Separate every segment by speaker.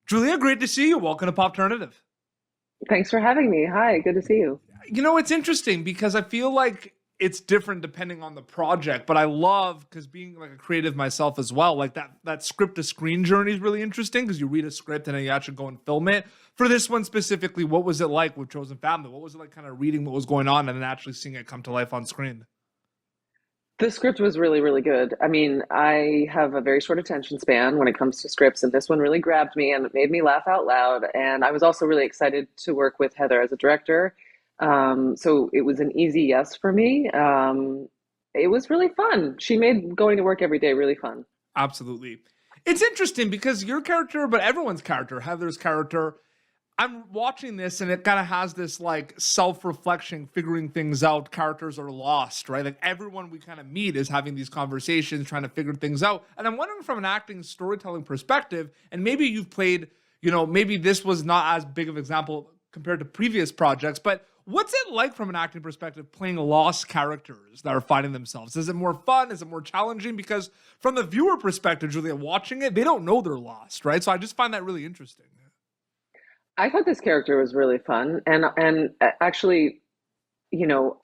Speaker 1: Julia, great to see you. Welcome to Popternative.
Speaker 2: Thanks for having me. Hi, good to see you.
Speaker 1: It's interesting because I feel like it's different depending on the project, but I love because being like a creative myself as well, like that script to screen journey is really interesting because you read a script and then you actually go and film it. For this one specifically, what was it like with Chosen Family? What was it like kind of reading what was going on and then actually seeing it come to life on screen?
Speaker 2: The script was really, really good. I mean, I have a very short attention span when it comes to scripts, and this one really grabbed me and it made me laugh out loud. And I was also really excited to work with Heather as a director. So it was an easy yes for me. It was really fun. She made going to work every day really fun.
Speaker 1: Absolutely. It's interesting because your character, but everyone's character, Heather's character, I'm watching this and it kind of has this like self-reflection, figuring things out. Characters are lost, right? Like everyone we kind of meet is having these conversations, trying to figure things out. And I'm wondering from an acting storytelling perspective, and maybe you've played, maybe this was not as big of an example compared to previous projects, but what's it like from an acting perspective playing lost characters that are finding themselves? Is it more fun? Is it more challenging? Because from the viewer perspective, Julia, watching it, they don't know they're lost, right? So I just find that really interesting.
Speaker 2: I thought this character was really fun and actually, you know,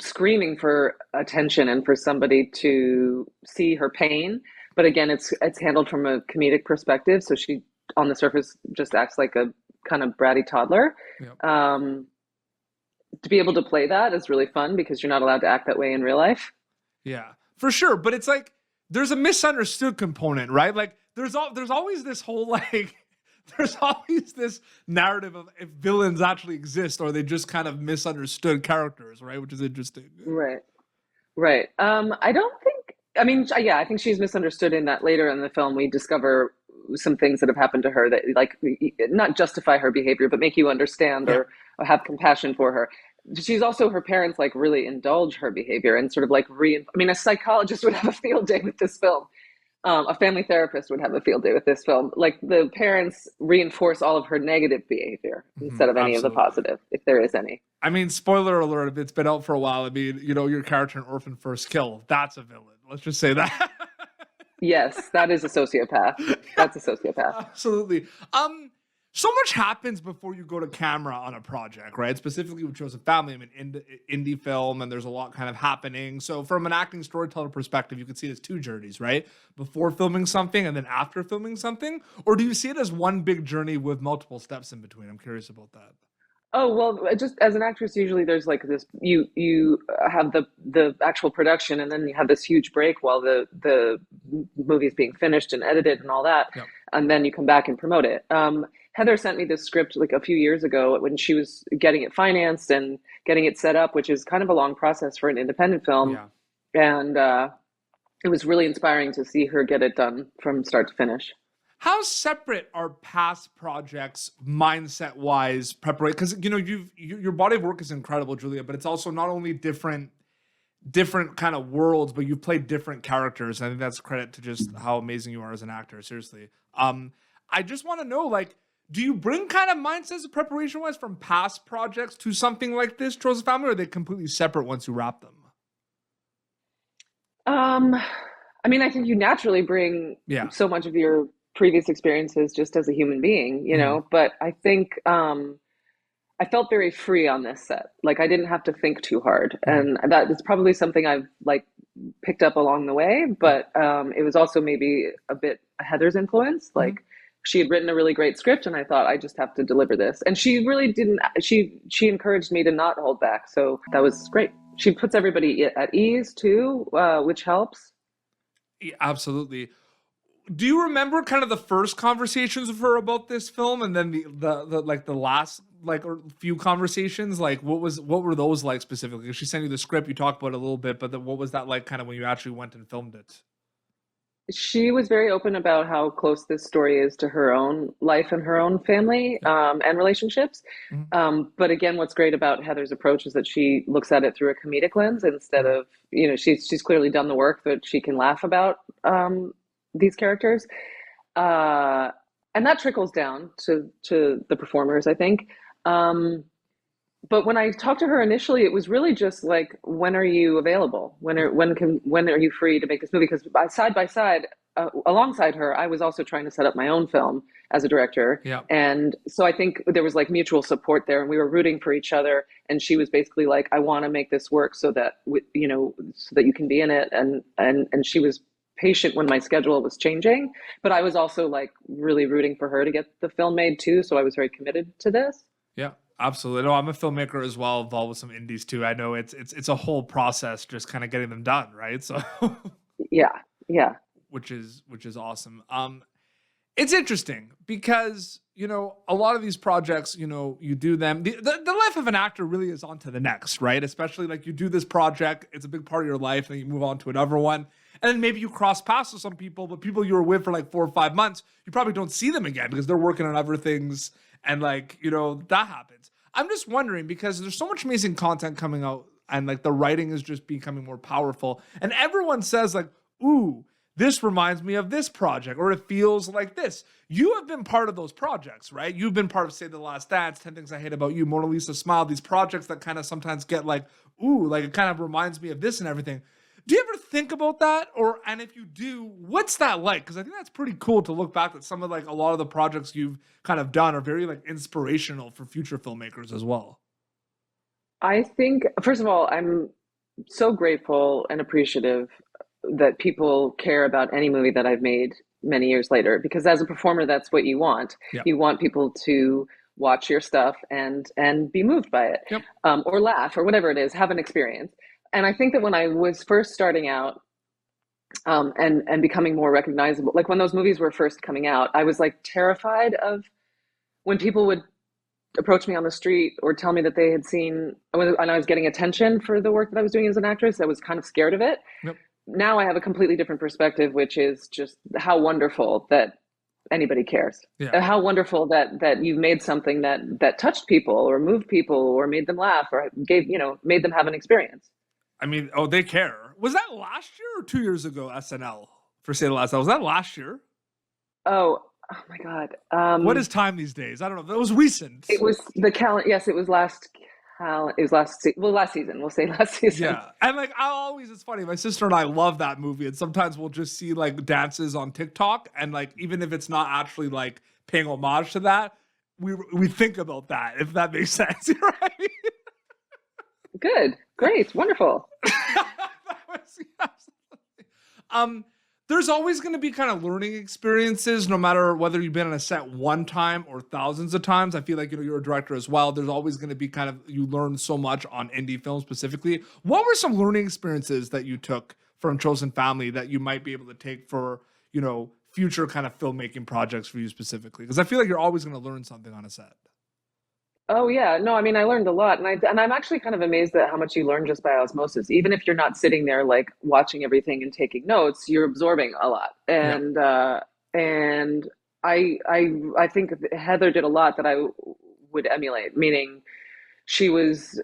Speaker 2: screaming for attention and for somebody to see her pain. But again, it's handled from a comedic perspective, so she on the surface just acts like a kind of bratty toddler.
Speaker 1: Yeah.
Speaker 2: Um, to be able to play that is really fun because you're not allowed to act that way in real life.
Speaker 1: Yeah, for sure. But it's like there's a misunderstood component, right? Like there's always this whole like there's always this narrative of if villains actually exist or they just kind of misunderstood characters, right? Which is interesting.
Speaker 2: Right. Right. I don't think, I mean, yeah, I think she's misunderstood in that later in the film we discover some things that have happened to her that like not justify her behavior, but make you understand
Speaker 1: Yeah.
Speaker 2: or have compassion for her. She's also her parents like really indulge her behavior and sort of like I mean, a psychologist would have a field day with this film. A family therapist would have a field day with this film. Like the parents reinforce all of her negative behavior instead of any of the
Speaker 1: Absolutely.
Speaker 2: positive, if there is any.
Speaker 1: I mean, spoiler alert, if it's been out for a while, I mean, your character in Orphan First Kill, that's a villain. Let's just say that.
Speaker 2: Yes, that is a sociopath. That's a sociopath.
Speaker 1: Absolutely. So much happens before you go to camera on a project, right? Specifically with Chosen Family, I mean, indie film, and there's a lot kind of happening. So from an acting storyteller perspective, you can see it as two journeys, right? Before filming something and then after filming something, or do you see it as one big journey with multiple steps in between? I'm curious about that.
Speaker 2: Oh, well, just as an actress, usually there's like this you have the actual production and then you have this huge break while the movie is being finished and edited and all that,
Speaker 1: Yep.
Speaker 2: and then you come back and promote it. Heather sent me this script like a few years ago when she was getting it financed and getting it set up, which is kind of a long process for an independent film,
Speaker 1: Yeah.
Speaker 2: and it was really inspiring to see her get it done from start to finish.
Speaker 1: How separate are past projects mindset wise preparation? Because your body of work is incredible, Julia, but it's also not only different kind of worlds, but you've played different characters. And I think that's credit to just how amazing you are as an actor. Seriously. I just want to know, like, do you bring kind of mindsets of preparation wise from past projects to something like this, Chosen Family, or are they completely separate once you wrap them?
Speaker 2: Um, I mean, I think you naturally bring
Speaker 1: Yeah.
Speaker 2: so much of your previous experiences just as a human being,
Speaker 1: Mhm.
Speaker 2: but I think I felt very free on this set. Like I didn't have to think too hard,
Speaker 1: Mhm.
Speaker 2: and that is probably something I've like picked up along the way.
Speaker 1: Yeah.
Speaker 2: But it was also maybe a bit Heather's influence.
Speaker 1: Mhm.
Speaker 2: Like she had written a really great script, and I thought I just have to deliver this. And she really didn't. She encouraged me to not hold back, so that was great. She puts everybody at ease too, which helps.
Speaker 1: Yeah, absolutely. Do you remember kind of the first conversations with her about this film and then the like the last like or few conversations? Like what were those like specifically? She sent you the script, you talked about it a little bit, but then what was that like kind of when you actually went and filmed it?
Speaker 2: She was very open about how close this story is to her own life and her own family
Speaker 1: Yeah.
Speaker 2: and relationships.
Speaker 1: Mhm.
Speaker 2: But again, what's great about Heather's approach is that she looks at it through a comedic lens instead
Speaker 1: Mhm.
Speaker 2: of, she's clearly done the work that she can laugh about these characters. Uh, and that trickles down to the performers, I think. Um, but when I talked to her initially, it was really just like, when are you available? When are you free to make this movie? Because side by side, alongside her, I was also trying to set up my own film as a director.
Speaker 1: Yeah.
Speaker 2: And so I think there was like mutual support there, and we were rooting for each other. And she was basically like, I want to make this work so that, so that you can be in it. And she was patient when my schedule was changing, but I was also like really rooting for her to get the film made too. So I was very committed to this.
Speaker 1: Yeah, absolutely. No, I'm a filmmaker as well, involved with some indies too. I know it's a whole process just kind of getting them done, right? So
Speaker 2: Yeah. Yeah.
Speaker 1: which is awesome. It's interesting because, a lot of these projects, you do them. The life of an actor really is on to the next, right? Especially like you do this project, it's a big part of your life, and you move on to another one. And then maybe you cross paths with some people, but people you were with for like 4 or 5 months, you probably don't see them again because they're working on other things. And like, that happens. I'm just wondering because there's so much amazing content coming out and like the writing is just becoming more powerful. And everyone says like, ooh, this reminds me of this project, or it feels like this. You have been part of those projects, right? You've been part of, say, The Last Dance, 10 Things I Hate About You, Mona Lisa Smile, these projects that kind of sometimes get like, ooh, like it kind of reminds me of this and everything. Do you ever think about that? And if you do, what's that like? Because I think that's pretty cool to look back at some of like a lot of the projects you've kind of done are very like inspirational for future filmmakers as well.
Speaker 2: I think, first of all, I'm so grateful and appreciative that people care about any movie that I've made many years later, because as a performer, that's what you want.
Speaker 1: Yeah.
Speaker 2: You want people to watch your stuff and be moved by it,
Speaker 1: Yep.
Speaker 2: or laugh or whatever it is, have an experience. And I think that when I was first starting out, and becoming more recognizable, like when those movies were first coming out, I was like terrified of when people would approach me on the street or tell me that they had seen, and I was getting attention for the work that I was doing as an actress. I was kind of scared of it.
Speaker 1: Yep.
Speaker 2: Now I have a completely different perspective, which is just how wonderful that anybody cares.
Speaker 1: Yeah.
Speaker 2: How wonderful that you've made something that touched people or moved people or made them laugh or made them have an experience.
Speaker 1: I mean, oh, they care. Was that last year or 2 years ago, SNL, for Say the Last Time? Was that last year?
Speaker 2: Oh my God.
Speaker 1: What is time these days? I don't know. That was recent.
Speaker 2: It was the calendar. Yes, it was last season. We'll say last season.
Speaker 1: Yeah. And like, it's funny. My sister and I love that movie. And sometimes we'll just see like dances on TikTok. And like, even if it's not actually like paying homage to that, we think about that, if that makes sense. Right?
Speaker 2: Good. Great. Wonderful.
Speaker 1: There's always going to be kind of learning experiences, no matter whether you've been on a set one time or thousands of times. I feel like, you're a director as well. There's always going to be you learn so much on indie films specifically. What were some learning experiences that you took from Chosen Family that you might be able to take for, future kind of filmmaking projects for you specifically? Because I feel like you're always going to learn something on a set.
Speaker 2: Oh yeah, no, I mean I learned a lot, and I'm actually kind of amazed at how much you learn just by osmosis. Even if you're not sitting there like watching everything and taking notes, you're absorbing a lot.
Speaker 1: Yeah.
Speaker 2: And I think Heather did a lot that I would emulate. Meaning, she was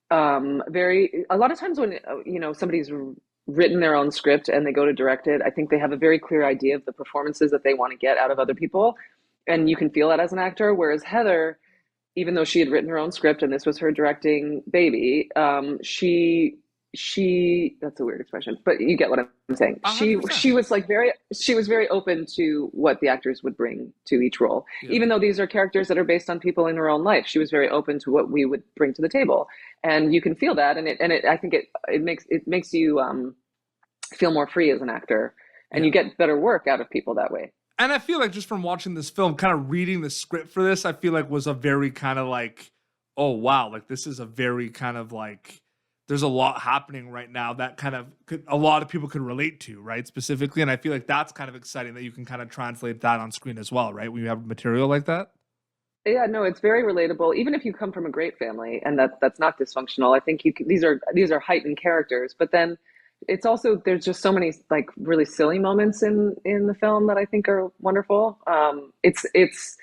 Speaker 2: very. A lot of times when somebody's written their own script and they go to direct it, I think they have a very clear idea of the performances that they want to get out of other people, and you can feel that as an actor. Whereas Heather, even though she had written her own script and this was her directing baby, she that's a weird expression, but you get what I'm saying.
Speaker 1: 100%.
Speaker 2: She was very open to what the actors would bring to each role.
Speaker 1: Yeah.
Speaker 2: Even though these are characters that are based on people in her own life, she was very open to what we would bring to the table. And you can feel that, and I think it makes you feel more free as an actor, and you get better work out of people that way.
Speaker 1: And I feel like just from watching this film, kind of reading the script for this, I feel like was a very kind of like, oh, wow, like this is a very kind of like, there's a lot happening right now that kind of a lot of people could relate to, right? Specifically. And I feel like that's kind of exciting that you can kind of translate that on screen as well, right? When you have material like that.
Speaker 2: Yeah, no, it's very relatable. Even if you come from a great family and that's not dysfunctional, I think these are heightened characters, but then it's also, there's just so many like really silly moments in the film that I think are wonderful. It's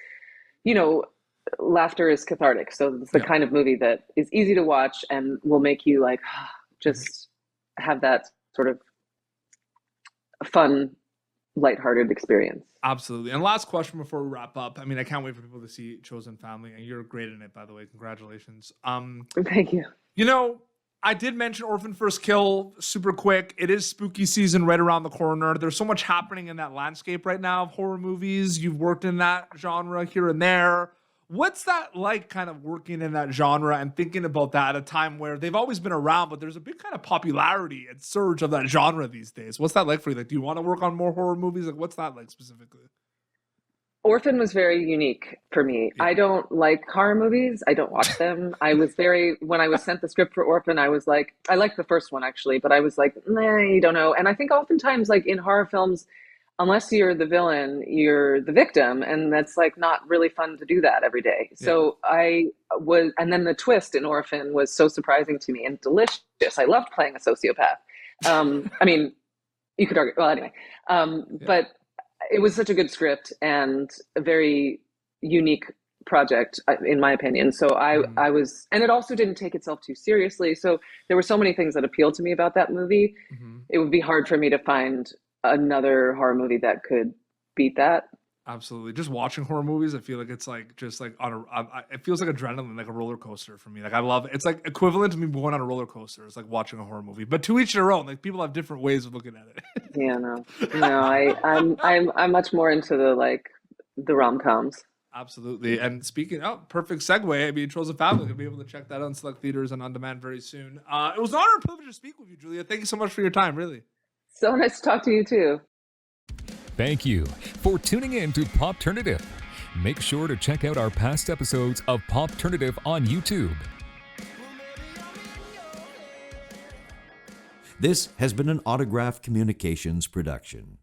Speaker 2: laughter is cathartic, so it's the kind of movie that is easy to watch and will make you like just have that sort of fun, lighthearted experience.
Speaker 1: Absolutely. And last question before we wrap up. I mean, I can't wait for people to see Chosen Family, and you're great in it, by the way. Congratulations.
Speaker 2: Thank you.
Speaker 1: I did mention Orphan First Kill super quick. It is spooky season right around the corner. There's so much happening in that landscape right now of horror movies. You've worked in that genre here and there. What's that like kind of working in that genre and thinking about that at a time where they've always been around, but there's a big kind of popularity and surge of that genre these days? What's that like for you? Like, do you want to work on more horror movies? Like, what's that like specifically?
Speaker 2: Orphan was very unique for me.
Speaker 1: Yeah.
Speaker 2: I don't like horror movies. I don't watch them. When I was sent the script for Orphan, I was like, I liked the first one actually, but I was like, nah, I don't know. And I think oftentimes, like in horror films, unless you're the villain, you're the victim. And that's like not really fun to do that every day.
Speaker 1: Yeah.
Speaker 2: So and then the twist in Orphan was so surprising to me and delicious. I loved playing a sociopath. I mean, you could argue, well, anyway, but it was such a good script and a very unique project, in my opinion. So I was, and it also didn't take itself too seriously. So there were so many things that appealed to me about that movie. It would be hard for me to find another horror movie that could beat that.
Speaker 1: Absolutely. Just watching horror movies, I feel like it's like just like it feels like adrenaline, like a roller coaster for me. Like I love it. It's like equivalent to me going on a roller coaster. It's like watching a horror movie, but to each their own. Like people have different ways of looking at it.
Speaker 2: Yeah, no, I'm much more into the rom-coms.
Speaker 1: Absolutely. And speaking, perfect segue. I mean, Chosen Family, you'll be able to check that out in select theaters and on demand very soon. It was an honor and privilege to speak with you, Julia. Thank you so much for your time, really.
Speaker 2: So nice to talk to you too.
Speaker 3: Thank you for tuning in to Popternative. Make sure to check out our past episodes of Popternative on YouTube.
Speaker 4: This has been an Autograph Communications production.